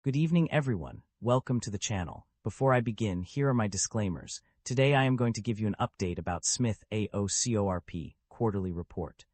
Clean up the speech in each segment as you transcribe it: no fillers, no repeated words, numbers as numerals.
Good evening, everyone. Welcome to the channel. Before I begin, here are my disclaimers. Today I am going to give you an update about SMITH A O CORP quarterly report.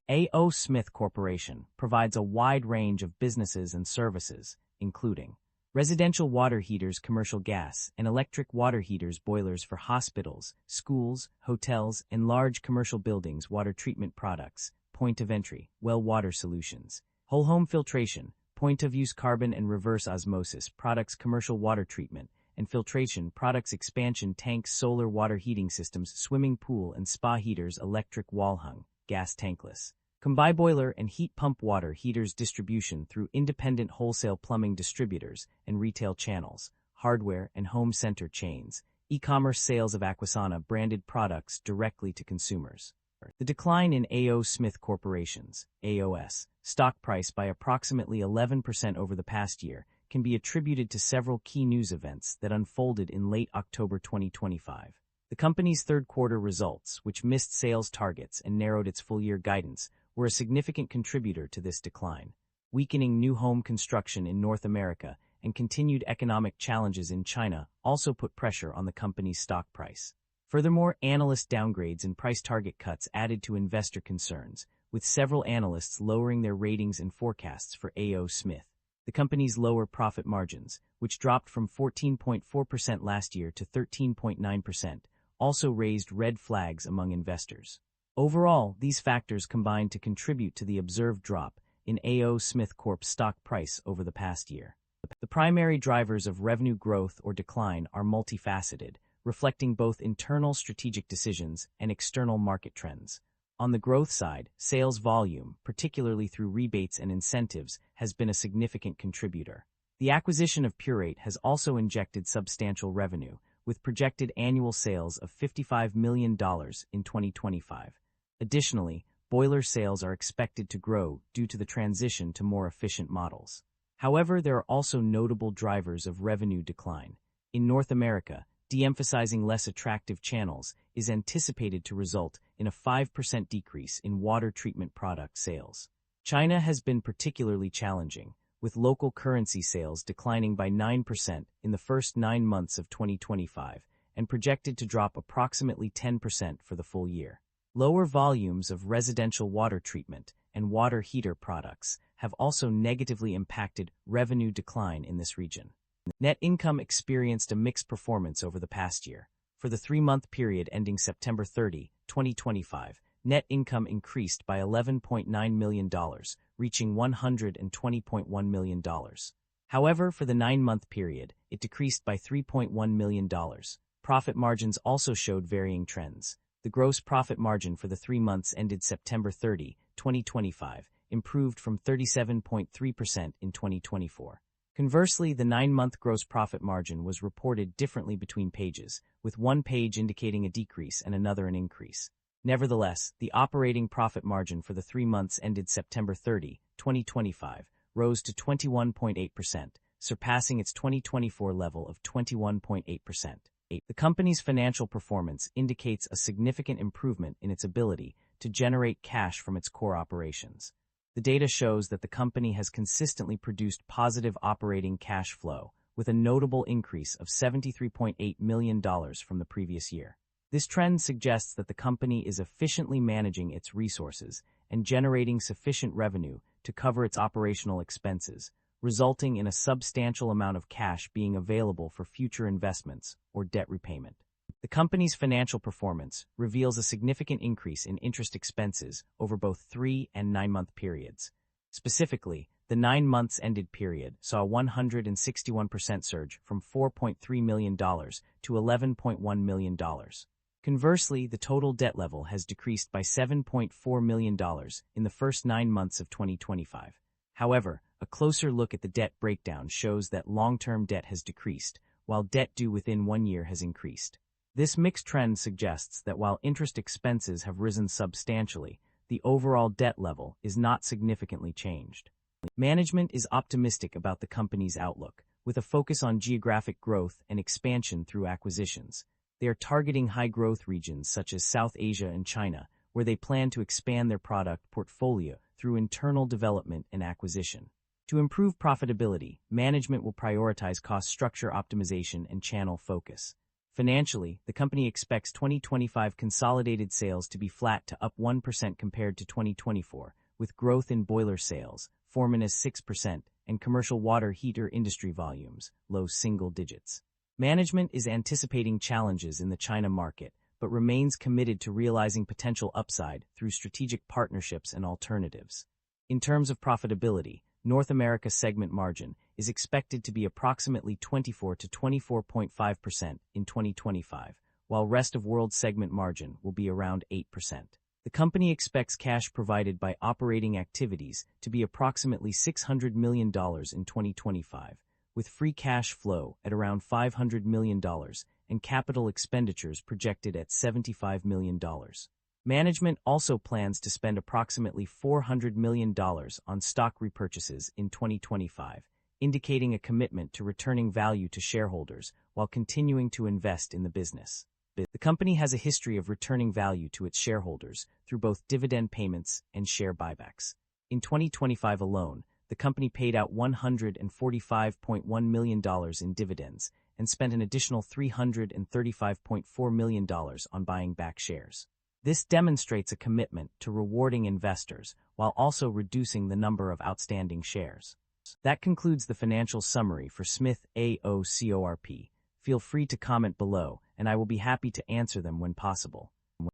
A O SMITH Corporation provides a wide range of businesses and services, including residential water heaters, commercial gas and electric water heaters, boilers for hospitals, schools, hotels, and large commercial buildings, water treatment products, point of entry, well water solutions, whole home filtration, point of use carbon and reverse osmosis products, commercial water treatment and filtration products, expansion tanks, solar water heating systems, swimming pool and spa heaters, electric wall hung, gas tankless, combined boiler and heat pump water heaters, distribution through independent wholesale plumbing distributors and retail channels, hardware and home center chains, e-commerce sales of Aquasana branded products directly to consumers. The decline in A O SMITH Corporation's AOS stock price by approximately 11% over the past year can be attributed to several key news events that unfolded in late October 2025. The company's third quarter results, which missed sales targets and narrowed its full-year guidance, were a significant contributor to this decline. Weakening new home construction in North America and continued economic challenges in China also put pressure on the company's stock price. Furthermore, analyst downgrades and price target cuts added to investor concerns, with several analysts lowering their ratings and forecasts for A O SMITH. The company's lower profit margins, which dropped from 14.4% last year to 13.9%, also raised red flags among investors. Overall, these factors combined to contribute to the observed drop in A O SMITH Corp's stock price over the past year. The primary drivers of revenue growth or decline are multifaceted, reflecting both internal strategic decisions and external market trends. On the growth side, sales volume, particularly through rebates and incentives, has been a significant contributor. The acquisition of Purate has also injected substantial revenue, with projected annual sales of $55 million in 2025. Additionally, boiler sales are expected to grow due to the transition to more efficient models. However, there are also notable drivers of revenue decline. In North America, de-emphasizing less attractive channels is anticipated to result in a 5% decrease in water treatment product sales. China has been particularly challenging, with local currency sales declining by 9% in the first 9 months of 2025 and projected to drop approximately 10% for the full year. Lower volumes of residential water treatment and water heater products have also negatively impacted revenue decline in this region. Net income experienced a mixed performance over the past year. For the 3-month period ending September 30, 2025, net income increased by $11.9 million, reaching $120.1 million. However, for the 9-month period, it decreased by $3.1 million. Profit margins also showed varying trends. The gross profit margin for the 3 months ended September 30, 2025, improved from 37.3% in 2024. Conversely, the 9-month gross profit margin was reported differently between pages, with one page indicating a decrease and another an increase. Nevertheless, the operating profit margin for the 3 months ended September 30, 2025, rose to 21.8%, surpassing its 2024 level of 21.8%. The company's financial performance indicates a significant improvement in its ability to generate cash from its core operations. The data shows that the company has consistently produced positive operating cash flow, with a notable increase of $73.8 million from the previous year. This trend suggests that the company is efficiently managing its resources and generating sufficient revenue to cover its operational expenses, resulting in a substantial amount of cash being available for future investments or debt repayment. The company's financial performance reveals a significant increase in interest expenses over both 3 and 9-month periods. Specifically, the 9 months ended period saw a 161% surge from $4.3 million to $11.1 million. Conversely, the total debt level has decreased by $7.4 million in the first 9 months of 2025. However, a closer look at the debt breakdown shows that long-term debt has decreased, while debt due within 1 year has increased. This mixed trend suggests that while interest expenses have risen substantially, the overall debt level is not significantly changed. Management is optimistic about the company's outlook, with a focus on geographic growth and expansion through acquisitions. They are targeting high-growth regions such as South Asia and China, where they plan to expand their product portfolio through internal development and acquisition. To improve profitability, management will prioritize cost structure optimization and channel focus. Financially, the company expects 2025 consolidated sales to be flat to up 1% compared to 2024, with growth in boiler sales, foreman as 6%, and commercial water heater industry volumes, low single digits. Management is anticipating challenges in the China market, but remains committed to realizing potential upside through strategic partnerships and alternatives. In terms of profitability, North America segment margin is expected to be approximately 24 to 24.5% in 2025, while rest of world segment margin will be around 8%. The company expects cash provided by operating activities to be approximately $600 million in 2025, with free cash flow at around $500 million and capital expenditures projected at $75 million. Management also plans to spend approximately $400 million on stock repurchases in 2025, indicating a commitment to returning value to shareholders while continuing to invest in the business. The company has a history of returning value to its shareholders through both dividend payments and share buybacks. In 2025 alone, the company paid out $145.1 million in dividends and spent an additional $335.4 million on buying back shares. This demonstrates a commitment to rewarding investors while also reducing the number of outstanding shares. That concludes the financial summary for SMITH A O CORP. Feel free to comment below, and I will be happy to answer them when possible.